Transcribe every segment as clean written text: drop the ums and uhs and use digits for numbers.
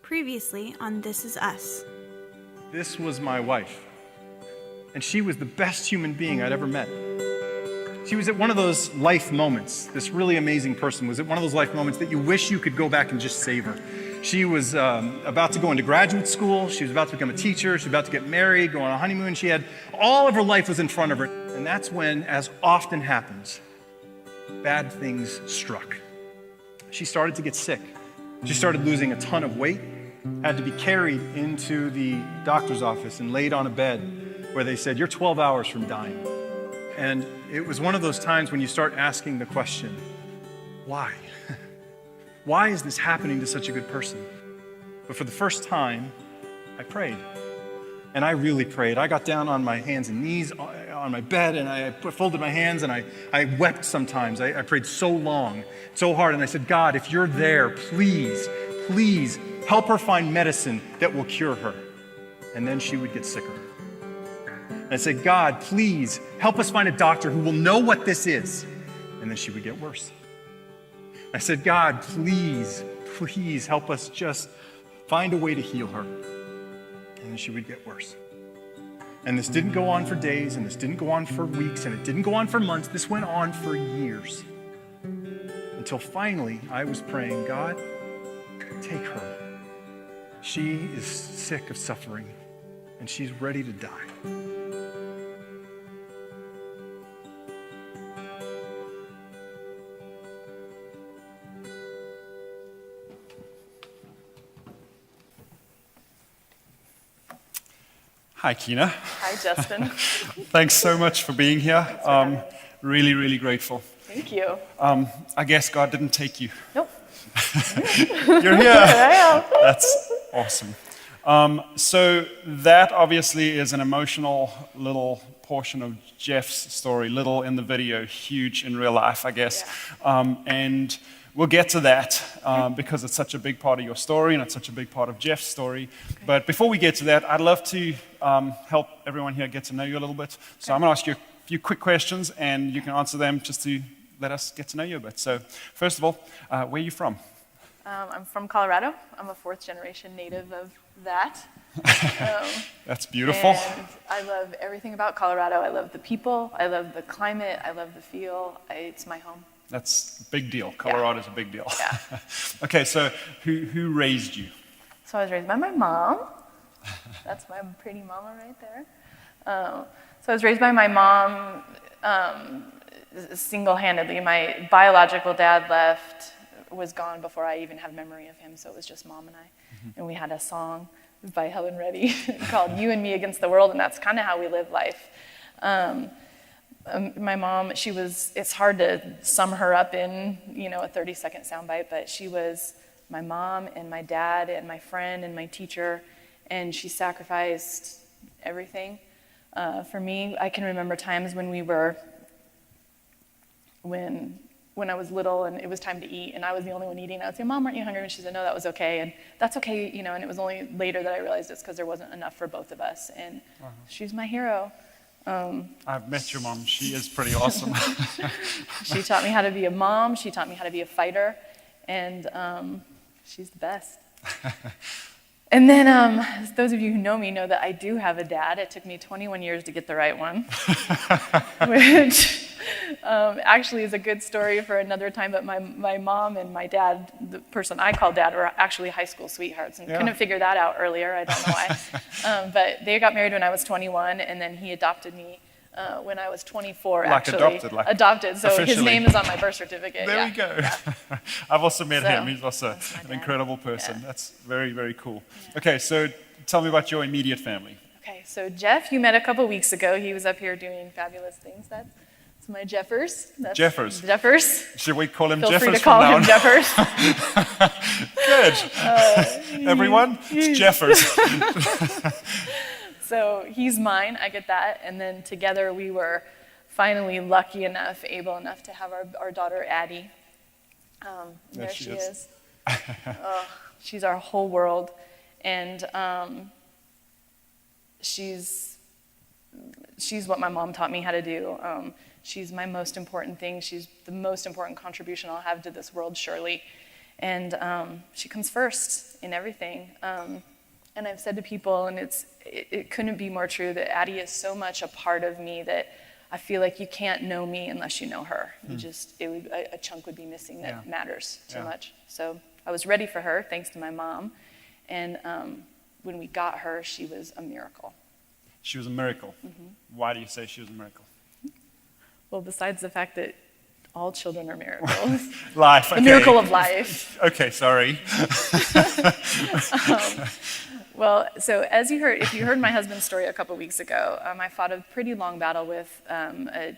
Previously on This Is Us. This was my wife, and she was the best human being I'd ever met. She was at one of those life moments. This really amazing person was at one of those life moments that you wish you could go back and just savor. She was about to go into graduate school. She was about to become a teacher. She was about to get married, go on a honeymoon. She had all of her life was in front of her. And that's when, as often happens, bad things struck. She started to get sick. She started losing a ton of weight, had to be carried into the doctor's office and laid on a bed where they said, "You're 12 hours from dying." And it was one of those times when you start asking the question, why? Why is this happening to such a good person? But for the first time, I prayed. And I really prayed. I got down on my hands and knees on my bed, and I folded my hands, and I wept sometimes. I prayed so long, so hard, and I said, "God, if you're there, please, please help her find medicine that will cure her." And then she would get sicker. And I said, "God, please help us find a doctor who will know what this is." And then she would get worse. I said, "God, please, please help us just find a way to heal her." And then she would get worse. And this didn't go on for days, and this didn't go on for weeks, and it didn't go on for months. This went on for years. Until finally, I was praying, "God, take her. She is sick of suffering, and she's ready to die." Hi, Keena. Hi, Justin. Thanks so much for being here. Really, really grateful. Thank you. I guess God didn't take you. Nope. You're here. I am. That's awesome. So that obviously is an emotional little portion of Jeff's story, little in the video, huge in real life, I guess. Yeah. And we'll get to that because it's such a big part of your story and it's such a big part of Jeff's story. Okay. But before we get to that, I'd love to help everyone here get to know you a little bit. So I'm going to ask you a few quick questions and you can answer them just to let us get to know you a bit. So first of all, where are you from? I'm from Colorado. I'm a fourth generation native of that. That's beautiful. And I love everything about Colorado. I love the people. I love the climate. I love the feel. It's my home. That's a big deal. Colorado's a big deal. Yeah. Okay, so who raised you? So I was raised by my mom. That's my pretty mama right there. So I was raised by my mom single-handedly. My biological dad was gone before I even had memory of him, so it was just mom and I. Mm-hmm. And we had a song by Helen Reddy called "You and Me Against the World," and that's kind of how we live life. My mom, it's hard to sum her up in, a 30-second soundbite, but she was my mom and my dad and my friend and my teacher, and she sacrificed everything for me. I can remember times when I was little and it was time to eat and I was the only one eating. I would say, "Mom, aren't you hungry?" And she said, "No, that was okay." And that's okay, and it was only later that I realized it's because there wasn't enough for both of us. And she's my hero. I've met your mom. She is pretty awesome. She taught me how to be a mom. She taught me how to be a fighter. And she's the best. And then those of you who know me know that I do have a dad. It took me 21 years to get the right one, which actually is a good story for another time. But my mom and my dad, the person I call dad, were actually high school sweethearts, and couldn't figure that out earlier. I don't know why. But they got married when I was 21, and then he adopted me when I was 24, actually. Adopted. So officially. His name is on my birth certificate. There we go. Yeah. I've also met him. He's also an incredible person. Yeah. That's very, very cool. Yeah. Okay, so tell me about your immediate family. Okay, so Jeff, you met a couple weeks ago. He was up here doing fabulous things. That's my Jeffers. Jeffers. Should we call him Feel Jeffers free to call him now? Jeffers. Good. Everyone, it's Jeffers. So he's mine, I get that. And then together we were finally able enough to have our daughter, Addie. There she is. She's our whole world. And she's what my mom taught me how to do. She's my most important thing. She's the most important contribution I'll have to this world, surely. And she comes first. in everything. And I've said to people, and it couldn't be more true, that Addie is so much a part of me that I feel like you can't know me unless you know her. A chunk would be missing that matters too much. So I was ready for her, thanks to my mom. And when we got her, she was a miracle. She was a miracle. Why do you say she was a miracle? Well, besides the fact that all children are miracles. Life, okay. The miracle of life. Okay, sorry. Well, so as you heard, if you heard my husband's story a couple weeks ago, I fought a pretty long battle with a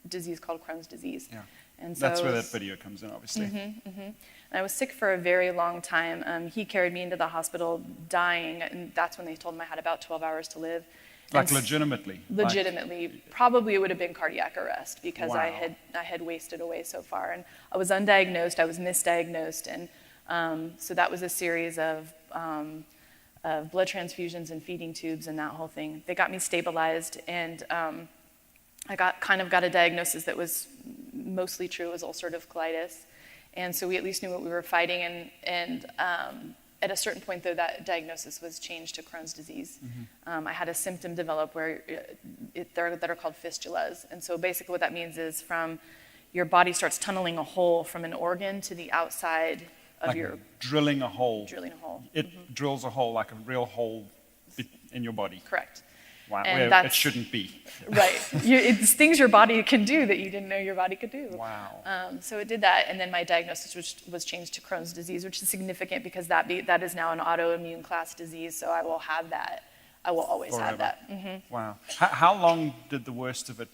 disease called Crohn's disease. Yeah. And so that's where that video comes in, obviously. And I was sick for a very long time. He carried me into the hospital dying, and that's when they told him I had about 12 hours to live. Like And legitimately? Legitimately. Probably it would have been cardiac arrest because Wow. I had wasted away so far. And I was undiagnosed, I was misdiagnosed, and so that was a series of blood transfusions and feeding tubes and that whole thing. They got me stabilized, and I got a diagnosis that was mostly true. It was ulcerative colitis. And so we at least knew what we were fighting, and at a certain point, though, that diagnosis was changed to Crohn's disease. I had a symptom develop where that are called fistulas. And so basically what that means is from your body starts tunneling a hole from an organ to the outside of Like your... drilling a hole. Drilling a hole. It drills a hole, like a real hole in your body. Correct. Wow, And where it shouldn't be. Right. It's things your body can do that you didn't know your body could do. Wow. So it did that, and then my diagnosis was changed to Crohn's disease, which is significant because that is now an autoimmune class disease, so I will have that. I will always have Forever. that. Wow. How long did the worst of it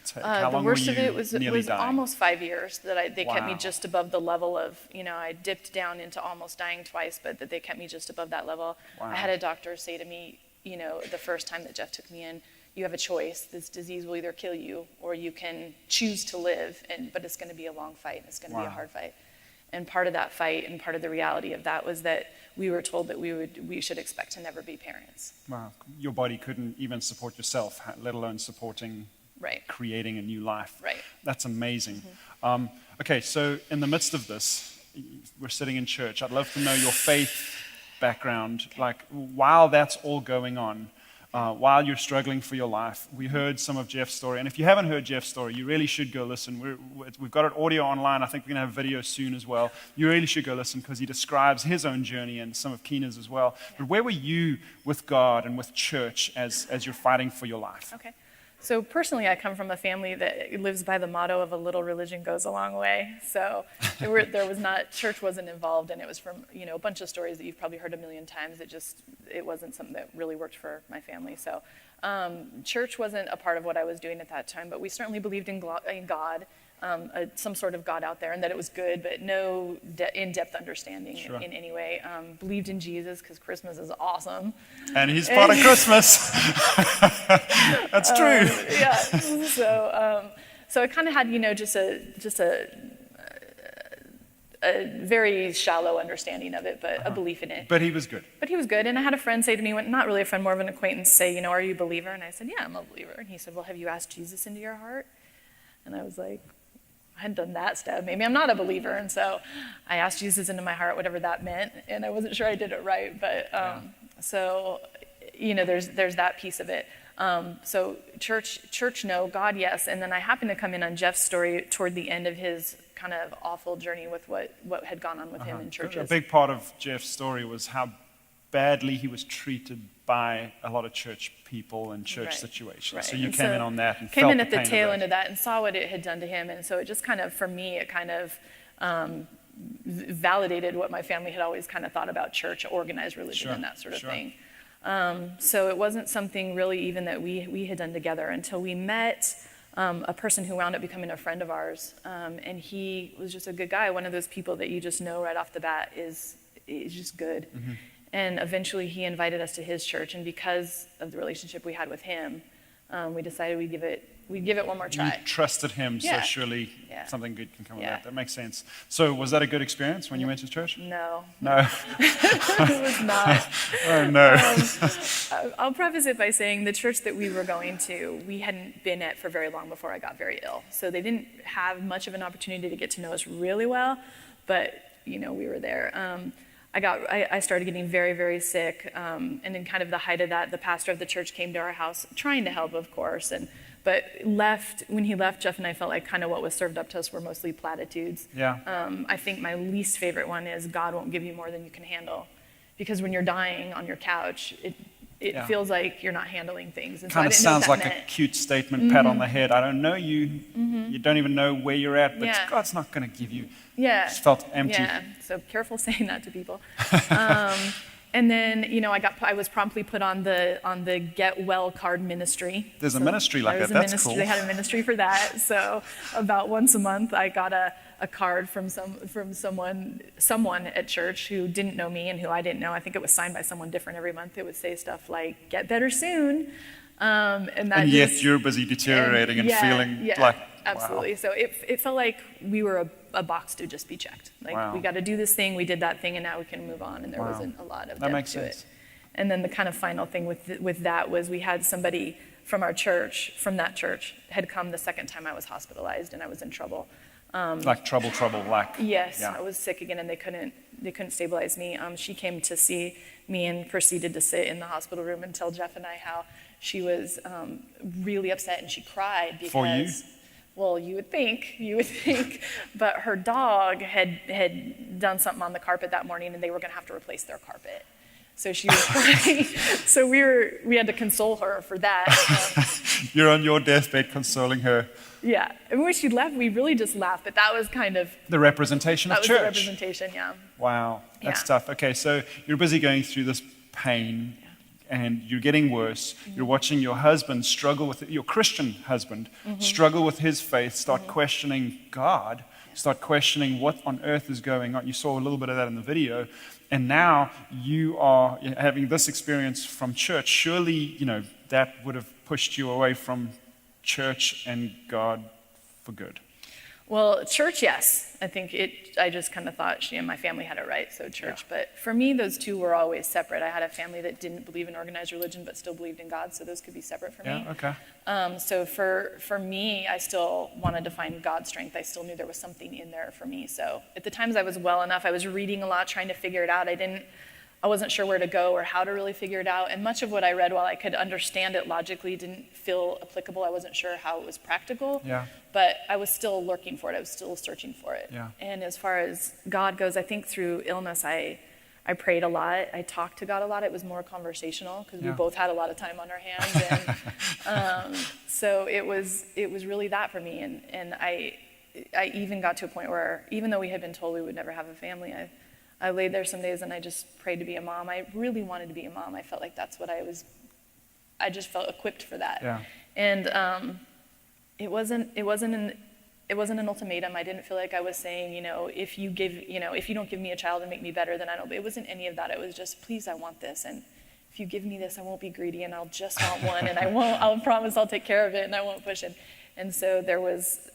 take? How The long worst were of you it was nearly dying? almost 5 years that they kept me Wow. just above the level of, I dipped down into almost dying twice, but that they kept me just above that level. Wow. I had a doctor say to me, the first time that Jeff took me in, you have a choice. This disease will either kill you or you can choose to live, but it's going to be a long fight. It's going to be a hard fight. And part of that fight and part of the reality of that was that we were told that we should expect to never be parents. Wow. Your body couldn't even support yourself, let alone supporting, Right. creating a new life. Right. That's amazing. Okay, so in the midst of this, we're sitting in church. I'd love to know your faith background. Like, while that's all going on, while you're struggling for your life, we heard some of Jeff's story. And if you haven't heard Jeff's story, you really should go listen. We've got it audio online. I think we're going to have video soon as well. You really should go listen because he describes his own journey and some of Keena's as well. But where were you with God and with church as you're fighting for your life? Okay. So personally, I come from a family that lives by the motto of a little religion goes a long way. So church wasn't involved, and it was from, a bunch of stories that you've probably heard a million times. It wasn't something that really worked for my family. So church wasn't a part of what I was doing at that time, but we certainly believed in God, some sort of God out there, and that it was good, but no in-depth understanding in any way. Believed in Jesus because Christmas is awesome. And he's part of Christmas. That's true. Yeah. So I kind of had, just a very shallow understanding of it, but a belief in it. But he was good. But he was good. And I had a friend say to me, not really a friend, more of an acquaintance, say, are you a believer? And I said, yeah, I'm a believer. And he said, well, have you asked Jesus into your heart? And I was like, I hadn't done that step. Maybe I'm not a believer. And so I asked Jesus into my heart, whatever that meant. And I wasn't sure I did it right. But so, there's that piece of it. So church, no. God, yes. And then I happened to come in on Jeff's story toward the end of his kind of awful journey with what had gone on with him in churches. A big part of Jeff's story was how badly he was treated by a lot of church people and church situations. Right. So you came in on that and came felt in the at the pain tail of end of that and saw what it had done to him. And so it just kind of, for me, it kind of validated what my family had always kind of thought about church, organized religion, and that sort of thing. So it wasn't something really even that we had done together until we met a person who wound up becoming a friend of ours. And he was just a good guy, one of those people that you just know right off the bat is just good. Mm-hmm. And eventually he invited us to his church, and because of the relationship we had with him, we decided we'd give it one more try. You trusted him, so surely something good can come of that. That makes sense. So was that a good experience when you went to church? No. No. It was not. Oh, no. I'll preface it by saying the church that we were going to, we hadn't been at for very long before I got very ill. So they didn't have much of an opportunity to get to know us really well, but, we were there. I started getting very, very sick. And in kind of the height of that, the pastor of the church came to our house, trying to help, of course. But when he left, Jeff and I felt like kind of what was served up to us were mostly platitudes. Yeah. I think my least favorite one is God won't give you more than you can handle. Because when you're dying on your couch, it feels like you're not handling things. And Kind of so I didn't know what sounds that like meant. a cute statement, pat on the head. I don't know you. You don't even know where you're at, but Yeah. God's not going to give you. Yeah. Just felt empty. Yeah. So careful saying that to people. And then, I was promptly put on the Get Well card ministry. There's a ministry like that. That's cool. They had a ministry for that. So about once a month, I got a card from someone at church who didn't know me and who I didn't know. I think it was signed by someone different every month. It would say stuff like "Get better soon," and yet you're busy deteriorating and feeling like absolutely. Wow. So it felt like we were a box to just be checked. Like we got to do this thing, we did that thing, and now we can move on. And there wasn't a lot of that depth makes to sense. it. And then the kind of final thing with that was we had somebody from our church, from that church, had come the second time I was hospitalized and I was in trouble. Like trouble, like. Yes, Yeah. I was sick again, and they couldn't stabilize me. She came to see me and proceeded to sit in the hospital room and tell Jeff and I how she was really upset, and she cried because. For you? Well, you would think, but her dog had done something on the carpet that morning, and they were going to have to replace their carpet. So she was crying. So we had to console her for that. You're on your deathbed consoling her. Yeah, and when she left, we really just laughed. But that was kind of The representation of that was church. the representation. Yeah. Wow, that's Yeah. tough. Okay, so you're busy going through this pain, and you're getting worse. You're watching your husband struggle with your Christian husband struggle with his faith, start questioning God, start questioning what on earth is going on. You saw a little bit of that in the video, and now you are having this experience from church. Surely, that would have pushed you away from church and God for good. Well, church, yes. I just kind of thought she and my family had it right, so church. Yeah. But for me, those two were always separate. I had a family that didn't believe in organized religion but still believed in God, so those could be separate for me. Yeah, okay. So for me, I still wanted to find God's strength. I still knew there was something in there for me. So at the times I was well enough, I was reading a lot, trying to figure it out. I wasn't sure where to go or how to really figure it out. And much of what I read, while I could understand it logically, didn't feel applicable. I wasn't sure how it was practical. Yeah. But I was still lurking for it. I was still searching for it. Yeah. And as far as God goes, I think through illness, I prayed a lot. I talked to God a lot. It was more conversational because we both had a lot of time on our hands. And so it was really that for me. And I even got to a point where, even though we had been told we would never have a family, I laid there some days and I just prayed to be a mom. I really wanted to be a mom. I felt like that's what I just felt equipped for that. Yeah. And it wasn't an ultimatum. I didn't feel like I was saying, if you don't give me a child and make me better, then I don't. It wasn't any of that. It was just, please, I want this. And if you give me this, I won't be greedy and I'll just want one and I'll promise I'll take care of it and I won't push it. And so there was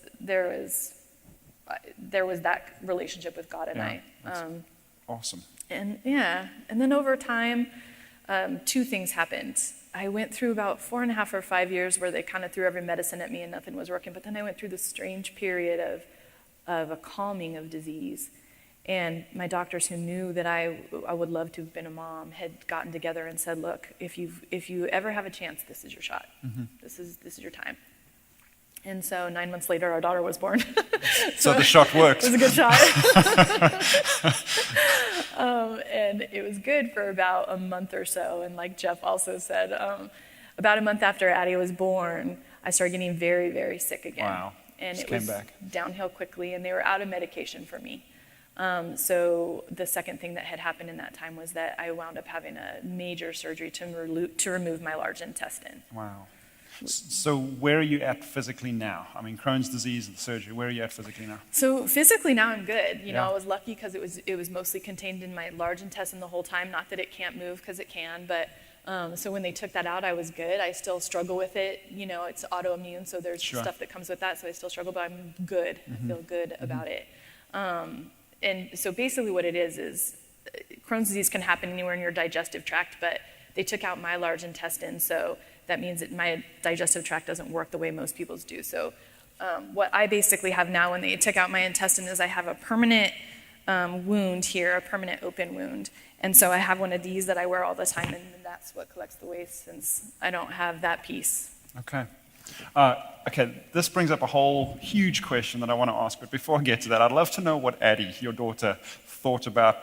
that relationship with God and I. Awesome. And then over time, two things happened. I went through about 4.5 or 5 years where they kind of threw every medicine at me and nothing was working. But then I went through this strange period of a calming of disease. And my doctors, who knew that I would love to have been a mom, had gotten together and said, look, if you ever have a chance, this is your shot. Mm-hmm. This is your time. And so 9 months later, our daughter was born. So the shot worked. It was a good shot. And it was good for about a month or so. And like Jeff also said, about a month after Addie was born, I started getting very, very sick again. Wow. And Just it was came back. downhill quickly, and they were out of medication for me. So the second thing that had happened in that time was that I wound up having a major surgery to remove my large intestine. Wow. So where are you at physically now? I mean, Crohn's disease, the surgery, where are you at physically now? So physically now I'm good. You know, Yeah. I was lucky because it was mostly contained in my large intestine the whole time. Not that it can't move, because it can, but so when they took that out, I was good. I still struggle with it. You know, it's autoimmune, so there's Sure. stuff that comes with that, so I still struggle, but I'm good. I feel good about it. And so basically what it is Crohn's disease can happen anywhere in your digestive tract, but they took out my large intestine, so that means that my digestive tract doesn't work the way most people's do. So what I basically have now when they took out my intestine is I have a permanent wound here, a permanent open wound. And so I have one of these that I wear all the time, and that's what collects the waste since I don't have that piece. Okay. Okay, this brings up a whole huge question that I want to ask, but before I get to that, I'd love to know what Addie, your daughter, thought about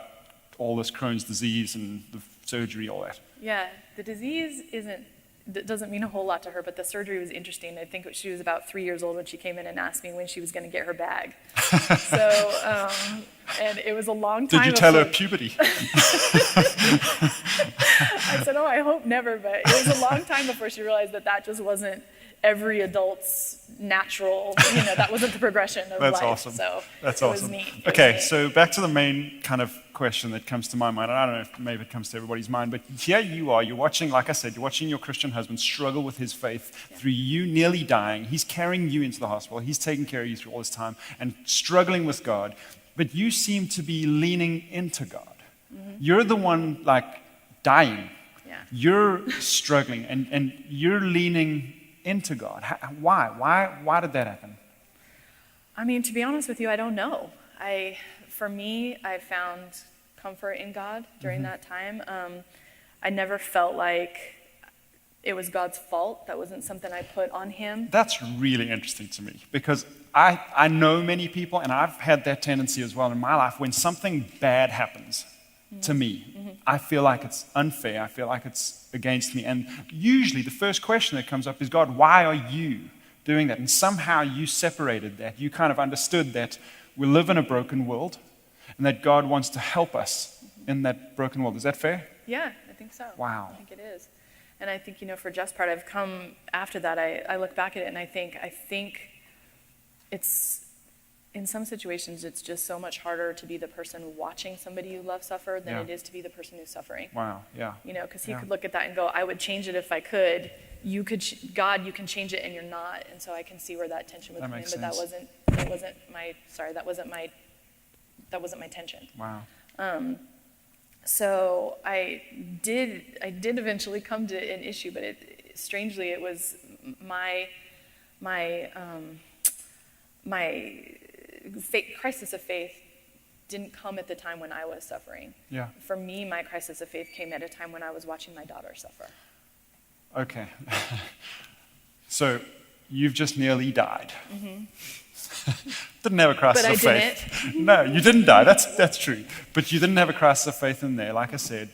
all this Crohn's disease and the surgery, all that. Yeah, the disease doesn't mean a whole lot to her, but the surgery was interesting. I think she was about 3 years old when she came in and asked me when she was going to get her bag. So, and it was a long time. Did you tell her puberty? I said, oh, I hope never, but it was a long time before she realized that just wasn't every adult's natural, that wasn't the progression of That's life. Awesome. So That's it was awesome. neat. Okay, so back to the main kind of question that comes to my mind. And I don't know if maybe it comes to everybody's mind, but here you are, you're watching, like I said, you're watching your Christian husband struggle with his faith through you nearly dying. He's carrying you into the hospital. He's taking care of you through all this time and struggling with God. But you seem to be leaning into God. Mm-hmm. You're the one dying. Yeah. You're struggling and you're leaning into God. Why did that happen? I mean, to be honest with you, I don't know. For me, I found comfort in God during that time. I never felt like it was God's fault. That wasn't something I put on him. That's really interesting to me because I know many people, and I've had that tendency as well in my life. When something bad happens to me, I feel like it's unfair. I feel like it's against me. And usually the first question that comes up is, God, why are you doing that? And somehow you separated that. You kind of understood that we live in a broken world and that God wants to help us in that broken world. Is that fair? Yeah, I think so. Wow. I think it is. And I think, for Jeff's part, I've come after that. I look back at it and I think it's, in some situations, it's just so much harder to be the person watching somebody you love suffer than it is to be the person who's suffering. Wow, yeah. Because he could look at that and go, I would change it if I could. You could, God, you can change it and you're not. And so I can see where that tension would come in, but that wasn't my tension. Wow. So I did eventually come to an issue, but strangely it was my crisis of faith didn't come at the time when I was suffering. Yeah. For me, my crisis of faith came at a time when I was watching my daughter suffer. Okay. So you've just nearly died. Mm-hmm. Didn't have a crisis of faith. But I didn't. No, you didn't die. That's true. But you didn't have a crisis of faith in there. Like I said,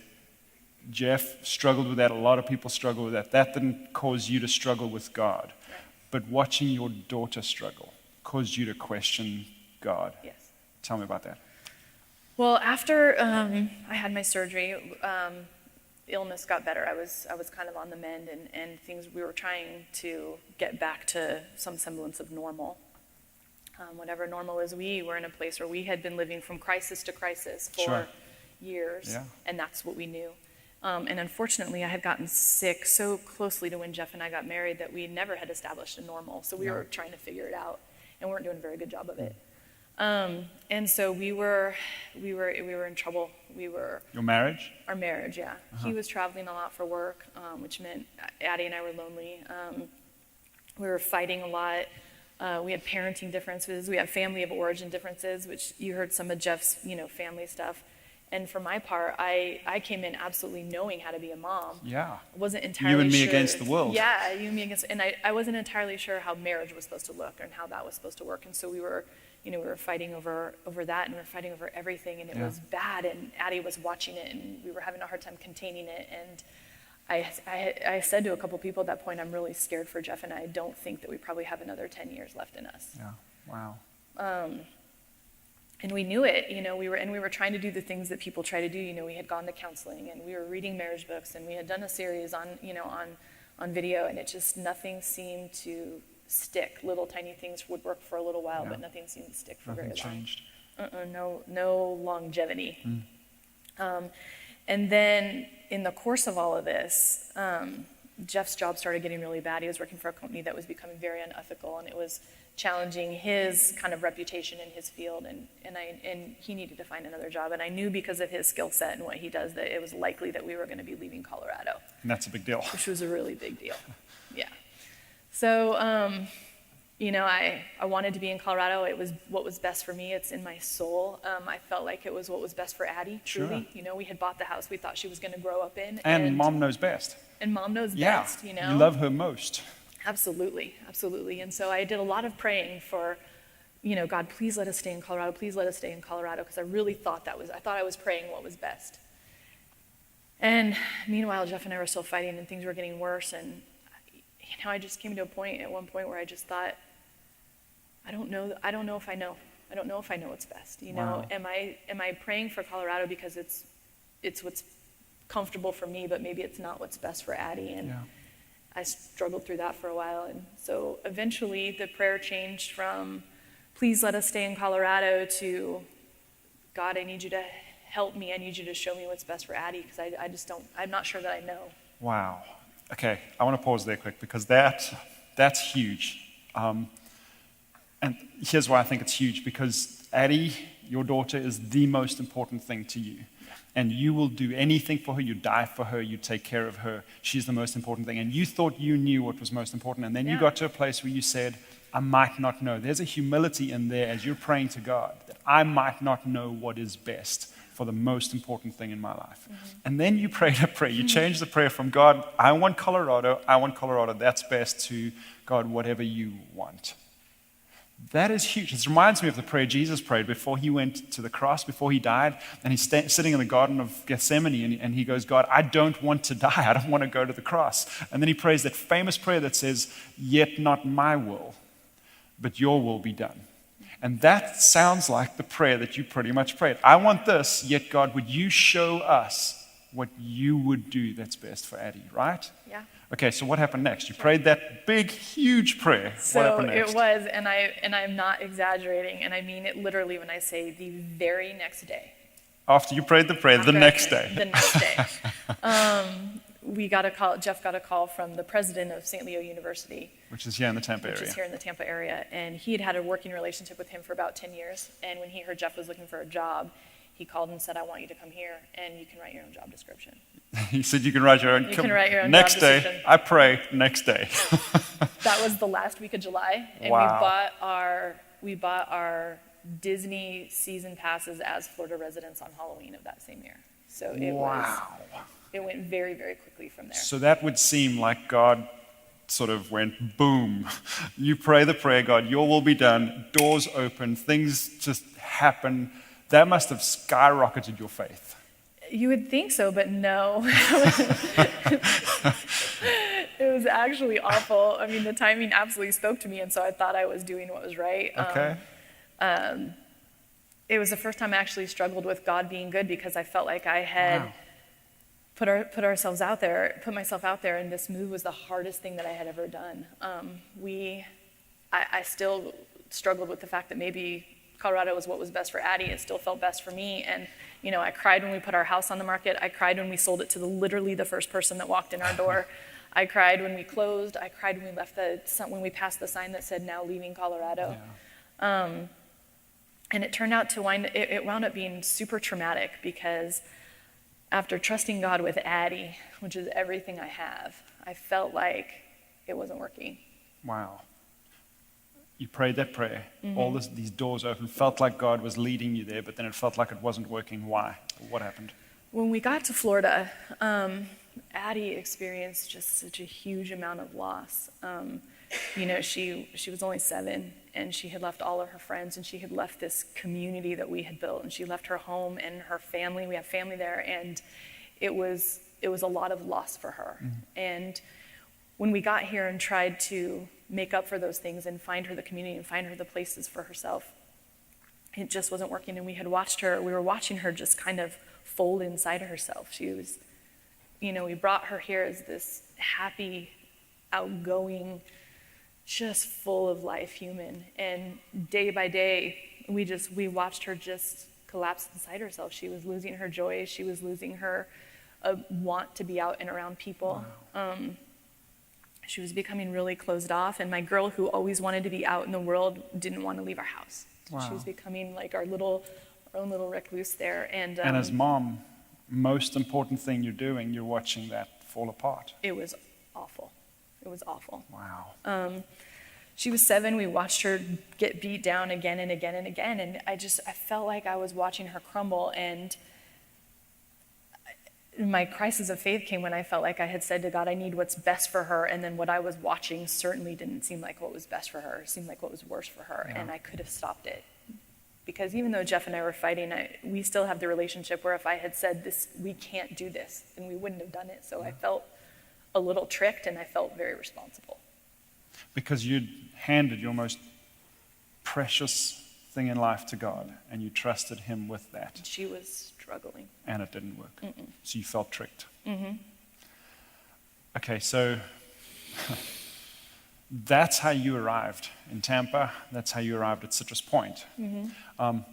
Jeff struggled with that. A lot of people struggle with that. That didn't cause you to struggle with God. Right. But watching your daughter struggle caused you to question God. Yes. Tell me about that. Well, after I had my surgery, illness got better. I was kind of on the mend, and things, we were trying to get back to some semblance of normal. Whatever normal is, we were in a place where we had been living from crisis to crisis for years, and that's what we knew. And unfortunately, I had gotten sick so closely to when Jeff and I got married that we never had established a normal. So we were trying to figure it out, and weren't doing a very good job of it. And so we were in trouble. Your marriage? Our marriage, yeah. He was traveling a lot for work, which meant Addie and I were lonely. We were fighting a lot. We had parenting differences. We had family of origin differences, which you heard some of Jeff's, family stuff. And for my part, I came in absolutely knowing how to be a mom. Yeah. I wasn't entirely sure. You and me against the world. Yeah, you and me against, and I wasn't entirely sure how marriage was supposed to look and how that was supposed to work. And so we were fighting over that, and we were fighting over everything, and it was bad. And Addie was watching it, and we were having a hard time containing it. And I said to a couple people at that point, I'm really scared for Jeff, and I don't think that we probably have another 10 years left in us. Yeah. Wow. And we knew it, we were trying to do the things that people try to do. We had gone to counseling, and we were reading marriage books, and we had done a series on video, and it just, nothing seemed to stick. Little tiny things would work for a little while, but nothing seemed to stick for very long. Changed. No longevity. And then in the course of all of this, Jeff's job started getting really bad. He was working for a company that was becoming very unethical, and it was challenging his kind of reputation in his field, and he needed to find another job. And I knew because of his skill set and what he does that it was likely that we were going to be leaving Colorado. And that's a big deal. Which was a really big deal. Yeah. So I wanted to be in Colorado. It was what was best for me. It's in my soul. I felt like it was what was best for Addie, truly. Sure. We had bought the house we thought she was going to grow up in. And mom knows best. And mom knows Yeah. best, You love her most. Absolutely, absolutely. And so I did a lot of praying for, God, please let us stay in Colorado. Please let us stay in Colorado, because I really thought I thought I was praying what was best. And meanwhile, Jeff and I were still fighting, and things were getting worse. And I just came to a point at one point where I just thought, I don't know if I know. I don't know if I know what's best. Wow. Am I praying for Colorado because it's what's comfortable for me, but maybe it's not what's best for Addie? And Yeah. I struggled through that for a while. And so eventually the prayer changed from, please let us stay in Colorado, to, God, I need you to help me. I need you to show me what's best for Addie, because I'm not sure that I know. Wow. Okay, I want to pause there quick, because that's huge. And here's why I think it's huge, because Addie, your daughter, is the most important thing to you. And you will do anything for her. You die for her. You take care of her. She's the most important thing. And you thought you knew what was most important. And then you got to a place where you said, I might not know. There's a humility in there as you're praying to God, that I might not know what is best for the most important thing in my life. Mm-hmm. And then you prayed a prayer. You changed the prayer from, God, I want Colorado, that's best, to, God, whatever you want. That is huge. It reminds me of the prayer Jesus prayed before he went to the cross, before he died, and he's sitting in the Garden of Gethsemane, and he goes, God, I don't want to die. I don't want to go to the cross. And then he prays that famous prayer that says, yet not my will, but your will be done. And that sounds like the prayer that you pretty much prayed. I want this, yet God, would you show us what you would do that's best for Addie, right? Yeah. Okay, so what happened next? You prayed that big, huge prayer. So what happened next? it was, and I'm not exaggerating, and I mean it literally when I say the very next day. After you prayed the prayer, the next day. The next day. Jeff got a call from the president of St. Leo University. Which is here in the Tampa area. Which is here in the Tampa area. And he had a working relationship with him for about 10 years. And when he heard Jeff was looking for a job, he called and said, I want you to come here, and you can write your own job description. He said you can write your own. You can write your own next job day, description. I pray, next day. That was the last week of July. And Wow. we bought our Disney season passes as Florida residents on Halloween of that same year. So it went very, very quickly from there. So that would seem like God sort of went boom. You pray the prayer, God, your will be done, doors open, things just happen. That must have skyrocketed your faith. You would think so, but no. It was actually awful. I mean, the timing absolutely spoke to me, and so I thought I was doing what was right. Okay. It was the first time I actually struggled with God being good, because I felt like I had put myself out there, and this move was the hardest thing that I had ever done. I still struggled with the fact that maybe Colorado was what was best for Addie. It still felt best for me. And, I cried when we put our house on the market. I cried when we sold it to literally the first person that walked in our door. I cried when we closed. I cried when when we passed the sign that said, now leaving Colorado. Yeah. And it turned out it wound up being super traumatic, because after trusting God with Addie, which is everything I have, I felt like it wasn't working. Wow. You prayed that prayer. Mm-hmm. All these doors open. Felt like God was leading you there, but then it felt like it wasn't working. Why? What happened? When we got to Florida, Addie experienced just such a huge amount of loss. She was only 7, and she had left all of her friends, and she had left this community that we had built, and she left her home and her family. We have family there, and it was a lot of loss for her. Mm-hmm. And when we got here and tried to make up for those things and find her the community and find her the places for herself, it just wasn't working. And we were watching her just kind of fold inside of herself. She was, we brought her here as this happy, outgoing, just full of life human. And day by day, we watched her just collapse inside herself. She was losing her joy. She was losing her want to be out and around people. Wow. She was becoming really closed off. And my girl, who always wanted to be out in the world, didn't want to leave our house. Wow. She was becoming like our own little recluse there. And as mom, most important thing you're doing, you're watching that fall apart. It was awful. It was awful. Wow. She was 7. We watched her get beat down again and again and again. And I felt like I was watching her crumble. And my crisis of faith came when I felt like I had said to God, I need what's best for her. And then what I was watching certainly didn't seem like what was best for her. It seemed like what was worse for her. Yeah. And I could have stopped it. Because even though Jeff and I were fighting, we still have the relationship where if I had said this, we can't do this, then we wouldn't have done it. So I felt a little tricked, and I felt very responsible. Because you'd handed your most precious thing in life to God, and you trusted him with that. She was struggling. And it didn't work. Mm-mm. So you felt tricked. Mm-hmm. Okay, so that's how you arrived in Tampa. That's how you arrived at Citrus Point. Mm-hmm. I'm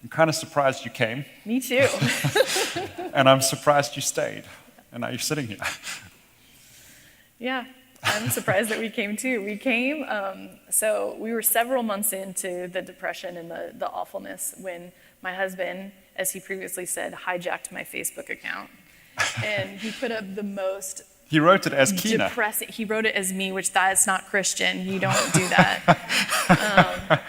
kind of surprised you came. Me too. And I'm surprised you stayed. And now you're sitting here. Yeah, I'm surprised that we came too. We came, so we were several months into the depression and the awfulness when my husband, as he previously said, hijacked my Facebook account. And he put up the most He wrote it as Keena. depressing. He wrote it as me, which that's not Christian. You don't do that.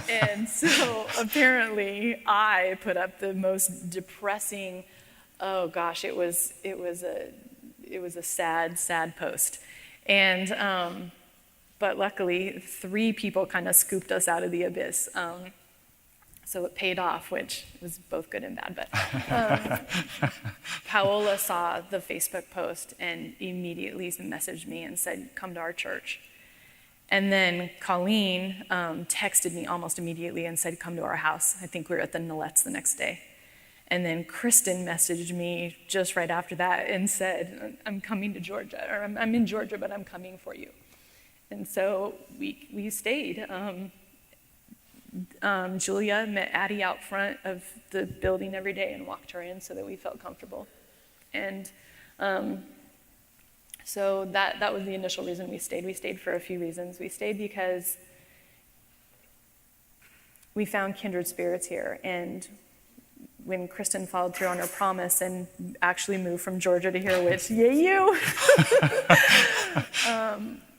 And so apparently I put up the most depressing. Oh gosh, it was a sad post. And but luckily 3 people kind of scooped us out of the abyss. So it paid off, which was both good and bad. But Paola saw the Facebook post and immediately messaged me and said, come to our church. And then Colleen texted me almost immediately and said, come to our house. I think we were at the Nolets the next day. And then Kristen messaged me just right after that and said, I'm coming to Georgia, or I'm in Georgia, but I'm coming for you. And so we stayed. Julia met Addie out front of the building every day and walked her in so that we felt comfortable. And so that was the initial reason we stayed. We stayed for a few reasons. We stayed because we found kindred spirits here. And when Kristen followed through on her promise and actually moved from Georgia to here, which, yay you!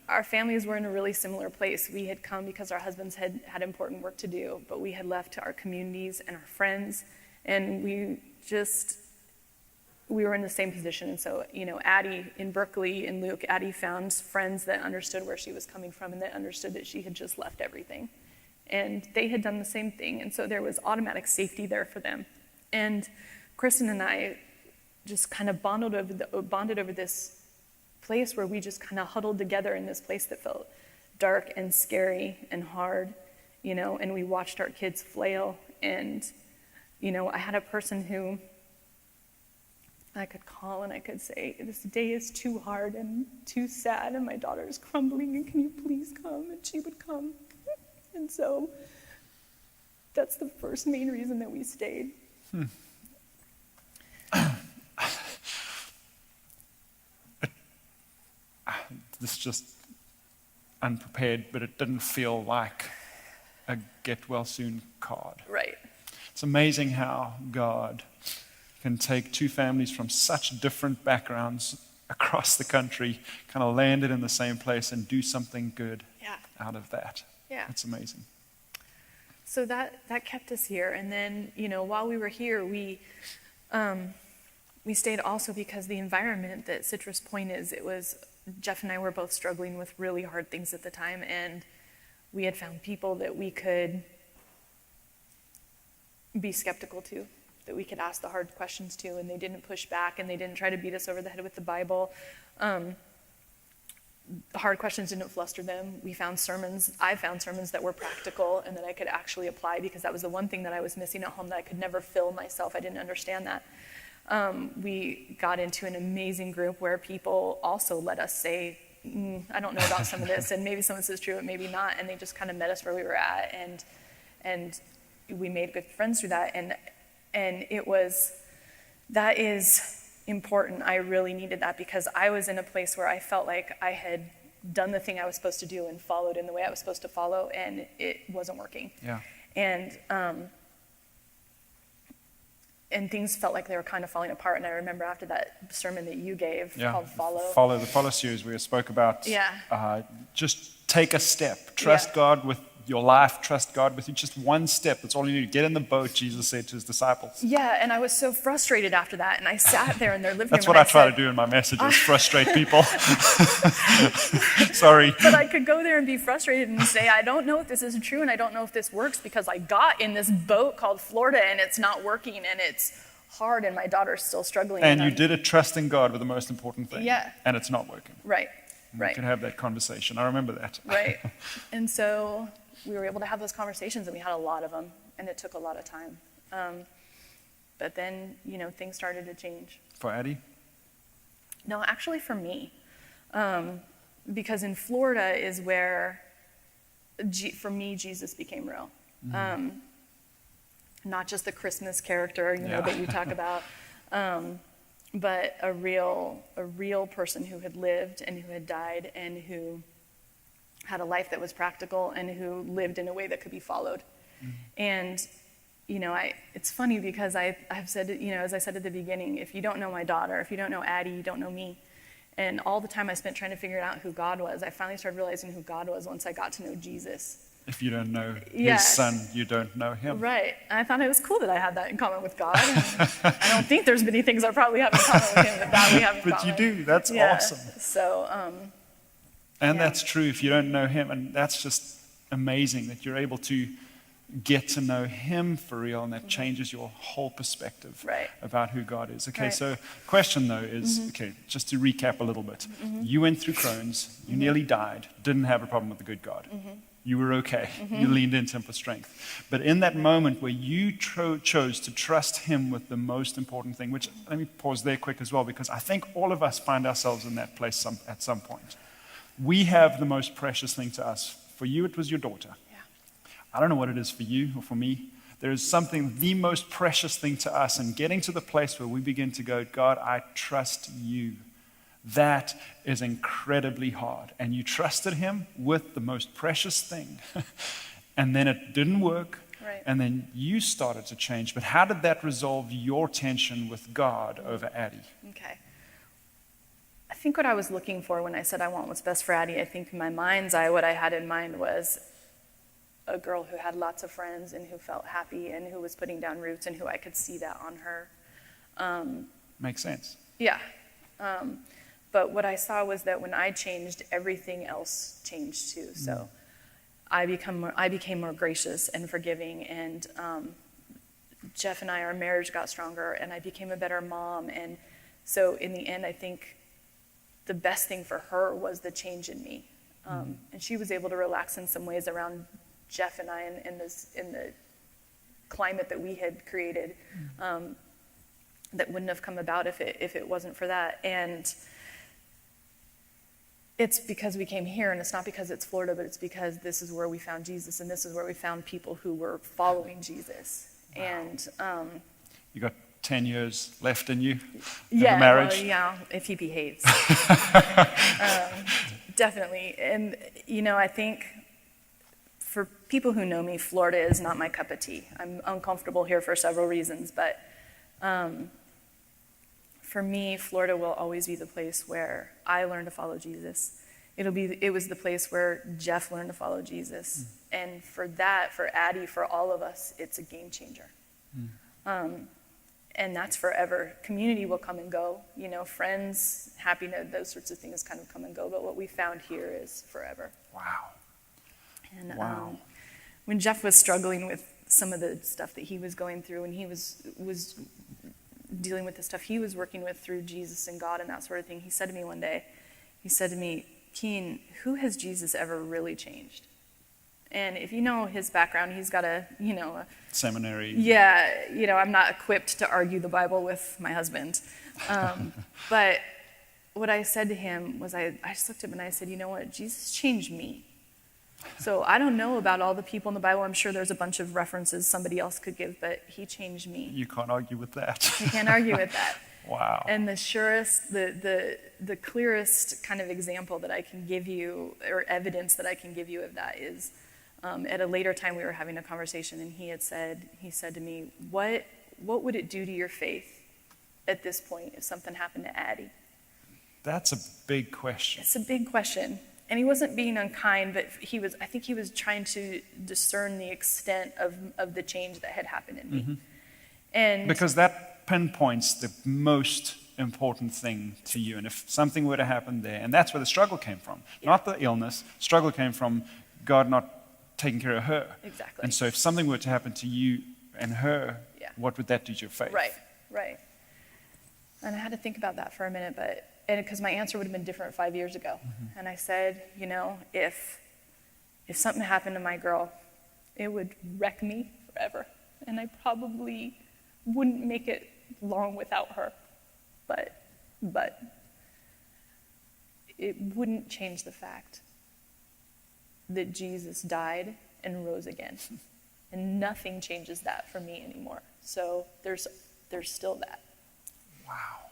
Our families were in a really similar place. We had come because our husbands had important work to do, but we had left our communities and our friends, and we were in the same position. And so, Addie in Berkeley and Luke, Addie found friends that understood where she was coming from and that understood that she had just left everything. And they had done the same thing, and so there was automatic safety there for them. And Kristen and I just kind of bonded over this place where we just kind of huddled together in this place that felt dark and scary and hard, and we watched our kids flail. And, I had a person who I could call and I could say, this day is too hard and too sad and my daughter is crumbling and can you please come? And she would come. And so that's the first main reason that we stayed. This just unprepared, but it didn't feel like a get well soon card. Right. It's amazing how God can take 2 families from such different backgrounds across the country, kind of land it in the same place and do something good out of that. Yeah. It's amazing. So that kept us here. And then, while we were here, we stayed also because the environment that Citrus Point is, Jeff and I were both struggling with really hard things at the time, and we had found people that we could be skeptical to, that we could ask the hard questions to, and they didn't push back, and they didn't try to beat us over the head with the Bible. The hard questions didn't fluster them. I found sermons that were practical and that I could actually apply, because that was the one thing that I was missing at home that I could never fill myself. I didn't understand that. We got into an amazing group where people also let us say, I don't know about some of this, and maybe some of this is true, but maybe not, and they just kind of met us where we were at, and we made good friends through that, and that is important. I really needed that because I was in a place where I felt like I had done the thing I was supposed to do and followed in the way I was supposed to follow, and it wasn't working. Yeah. And and things felt like they were kind of falling apart. And I remember after that sermon that you gave called Follow. The Follow series where we spoke about Yeah. just take a step. Trust God with your life. Trust God with you. Just one step. That's all you need. Get in the boat, Jesus said to his disciples. Yeah, and I was so frustrated after that. And I sat there in their living room. That's what I try to do in my messages, frustrate people. Sorry. But I could go there and be frustrated and say, I don't know if this is true and I don't know if this works because I got in this boat called Florida and it's not working and it's hard and my daughter's still struggling. And you did it trusting God with the most important thing. Yeah. And it's not working. Right. We can have that conversation. I remember that. Right. And so we were able to have those conversations, and we had a lot of them, and it took a lot of time. But then, things started to change. For Addie? No, actually for me. Because in Florida is where, for me, Jesus became real. Not just the Christmas character, that you talk about, but a real person who had lived and who had died and who had a life that was practical and who lived in a way that could be followed. And, it's funny because I've said, as I said at the beginning, if you don't know my daughter, if you don't know Addie, you don't know me. And all the time I spent trying to figure out who God was, I finally started realizing who God was once I got to know Jesus. If you don't know his son, you don't know him. Right. And I thought it was cool that I had that in common with God. I don't think there's many things I probably have in common with him that we have in common. But you do. That's awesome. So, and that's true if you don't know him. And that's just amazing that you're able to get to know him for real, and that changes your whole perspective about who God is. Okay, so question though is, okay, just to recap a little bit. You went through Crohn's, you nearly died, didn't have a problem with the good God. You were okay. You leaned into him for strength. But in that moment where you chose to trust him with the most important thing, which, let me pause there quick as well, because I think all of us find ourselves in that place at some point. We have the most precious thing to us. For you, it was your daughter. Yeah. I don't know what it is for you or for me. There is something, the most precious thing to us, and getting to the place where we begin to go, God, I trust you. That is incredibly hard. And you trusted him with the most precious thing. And then it didn't work. Right. And then you started to change. But how did that resolve your tension with God over Addie? Okay. I think what I was looking for when I said I want what's best for Addie, I think in my mind's eye, what I had in mind was a girl who had lots of friends and who felt happy and who was putting down roots and who I could see that on her. Makes sense. Yeah. But what I saw was that when I changed, everything else changed too. So I became more gracious and forgiving, and Jeff and our marriage got stronger, and I became a better mom. And so in the end, I think the best thing for her was the change in me. And she was able to relax in some ways around Jeff and I in the climate that we had created that wouldn't have come about if it wasn't for that. And it's because we came here, and it's not because it's Florida, but it's because this is where we found Jesus, and this is where we found people who were following Jesus. Wow. And you got 10 years left in you yeah, of marriage? Well, yeah, if he behaves. Definitely. And, I think for people who know me, Florida is not my cup of tea. I'm uncomfortable here for several reasons, but for me, Florida will always be the place where I learned to follow Jesus. It was the place where Jeff learned to follow Jesus. And for that, for Addie, for all of us, it's a game changer. And that's forever. Community will come and go. Friends, happiness, those sorts of things kind of come and go. But what we found here is forever. Wow. And when Jeff was struggling with some of the stuff that he was going through, and he was dealing with the stuff he was working with through Jesus and God and that sort of thing, he said to me one day, Keen, who has Jesus ever really changed? And if you know his background, he's got a seminary. Yeah, I'm not equipped to argue the Bible with my husband. But what I said to him was, I just looked at him and I said, you know what, Jesus changed me. So I don't know about all the people in the Bible. I'm sure there's a bunch of references somebody else could give, but he changed me. You can't argue with that. You can't argue with that. Wow. And the surest, the clearest kind of example that I can give you, or evidence that I can give you of that at a later time we were having a conversation, and he said to me, what what would it do to your faith at this point if something happened to Addie? That's a big question. It's a big question. And he wasn't being unkind, but I think he was trying to discern the extent of the change that had happened in me. And Because that pinpoints the most important thing to you. And if something were to happen there, and that's where the struggle came from, not the illness, struggle came from God not taking care of her. Exactly. And so if something were to happen to you and her, Yeah. what would that do to your faith? Right. And I had to think about that for a minute, because my answer would have been different 5 years ago. And I said, if something happened to my girl, it would wreck me forever. And I probably wouldn't make it long without her. But it wouldn't change the fact that Jesus died and rose again. And nothing changes that for me anymore. So there's still that. Wow.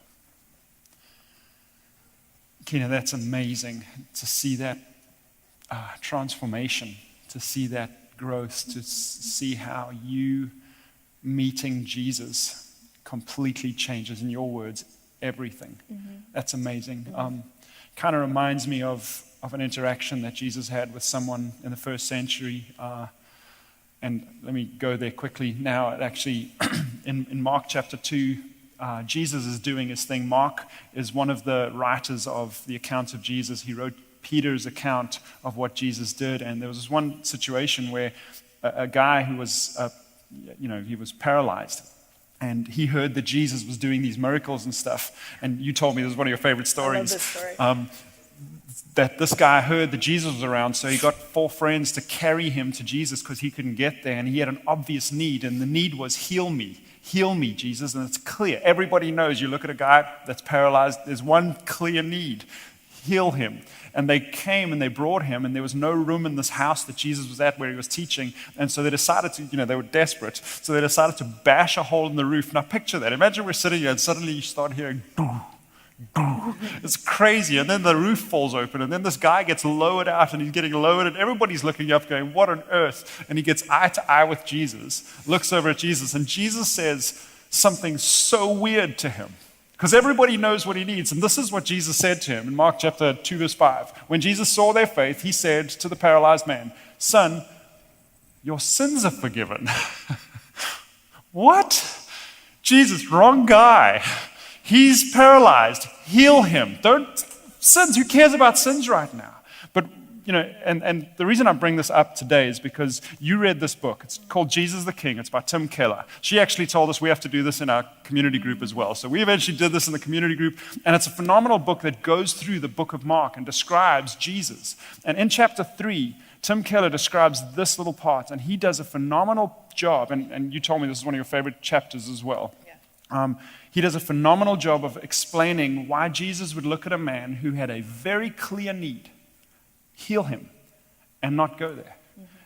Keena, that's amazing to see that transformation, to see that growth, to see how you meeting Jesus completely changes, in your words, everything. That's amazing. Kind of reminds me of an interaction that Jesus had with someone in the first century. And let me go there quickly now. Actually, in Mark chapter 2, Jesus is doing his thing. Mark is one of the writers of the account of Jesus. He wrote Peter's account of what Jesus did. And there was this one situation where a guy who was, he was paralyzed. And he heard that Jesus was doing these miracles and stuff. And you told me this is one of your favorite stories. I love this story. That this guy heard that Jesus was around, so he got 4 friends to carry him to Jesus because he couldn't get there. And he had an obvious need, and the need was heal me, Jesus. And it's clear. Everybody knows. You look at a guy that's paralyzed, there's one clear need. Heal him. And they came and they brought him, and there was no room in this house that Jesus was at where he was teaching. And so they decided to, they were desperate. So they decided to bash a hole in the roof. Now picture that. Imagine we're sitting here and suddenly you start hearing, boom. It's crazy. And then the roof falls open, and then this guy gets lowered out, and he's getting lowered, and everybody's looking up going, what on earth? And he gets eye to eye with Jesus, looks over at Jesus, and Jesus says something so weird to him. Because everybody knows what he needs. And this is what Jesus said to him in Mark chapter 2, verse 5. When Jesus saw their faith, he said to the paralyzed man, "Son, your sins are forgiven." What? Jesus, wrong guy. He's paralyzed. Heal him. Sins. Who cares about sins right now? But, and the reason I bring this up today is because you read this book. It's called Jesus the King. It's by Tim Keller. She actually told us we have to do this in our community group as well. So we eventually did this in the community group. And it's a phenomenal book that goes through the book of Mark and describes Jesus. And in chapter 3, Tim Keller describes this little part. And he does a phenomenal job. And you told me this is one of your favorite chapters as well. Yeah. He does a phenomenal job of explaining why Jesus would look at a man who had a very clear need, heal him, and not go there.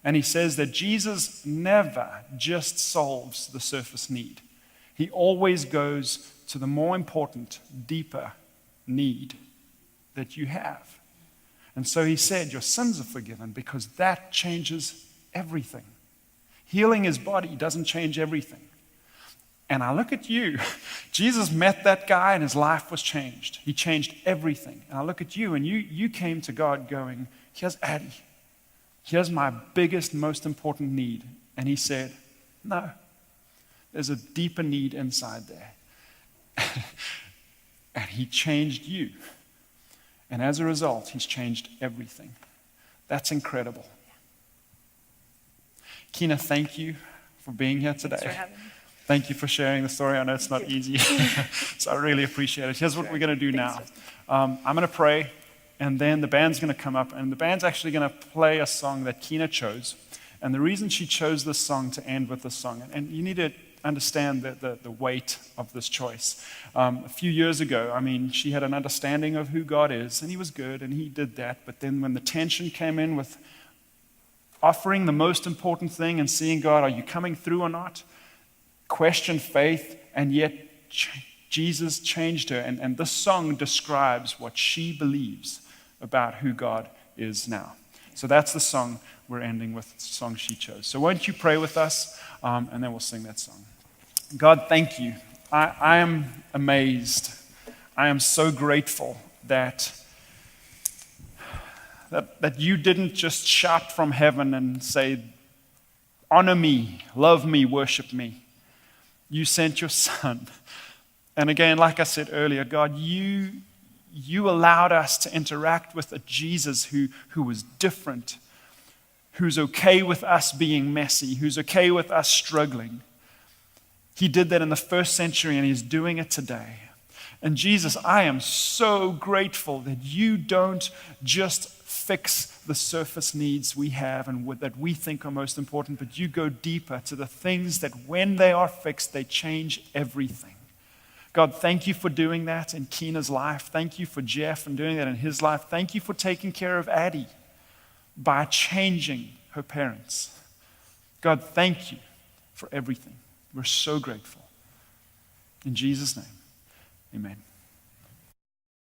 And he says that Jesus never just solves the surface need. He always goes to the more important, deeper need that you have. And so he said, your sins are forgiven, because that changes everything. Healing his body doesn't change everything. And I look at you. Jesus met that guy and his life was changed. He changed everything. And I look at you, and you came to God going, here's Addie. Here's my biggest, most important need. And he said, no, there's a deeper need inside there. And he changed you. And as a result, he's changed everything. That's incredible. Keena, thank you for being here today. Thanks for having me. Thank you for sharing the story. I know it's not easy, so I really appreciate it. Here's what we're going to do now. I'm going to pray, and then the band's going to come up, and the band's actually going to play a song that Keena chose. And the reason she chose this song to end with this song, and you need to understand the weight of this choice. A few years ago, she had an understanding of who God is, and he was good, and he did that. But then when the tension came in with offering the most important thing and seeing God, are you coming through or not? Questioned faith, and yet Jesus changed her. And this song describes what she believes about who God is now. So that's the song we're ending with, the song she chose. So won't you pray with us, and then we'll sing that song. God, thank you. I am amazed. I am so grateful that you didn't just shout from heaven and say, honor me, love me, worship me. You sent your son. And again, like I said earlier, God, you allowed us to interact with a Jesus who was different, who's okay with us being messy, who's okay with us struggling. He did that in the first century, and he's doing it today. And Jesus, I am so grateful that you don't just fix the surface needs we have and that we think are most important, but you go deeper to the things that when they are fixed, they change everything. God, thank you for doing that in Keena's life. Thank you for Jeff and doing that in his life. Thank you for taking care of Addie by changing her parents. God, thank you for everything. We're so grateful. In Jesus' name, amen.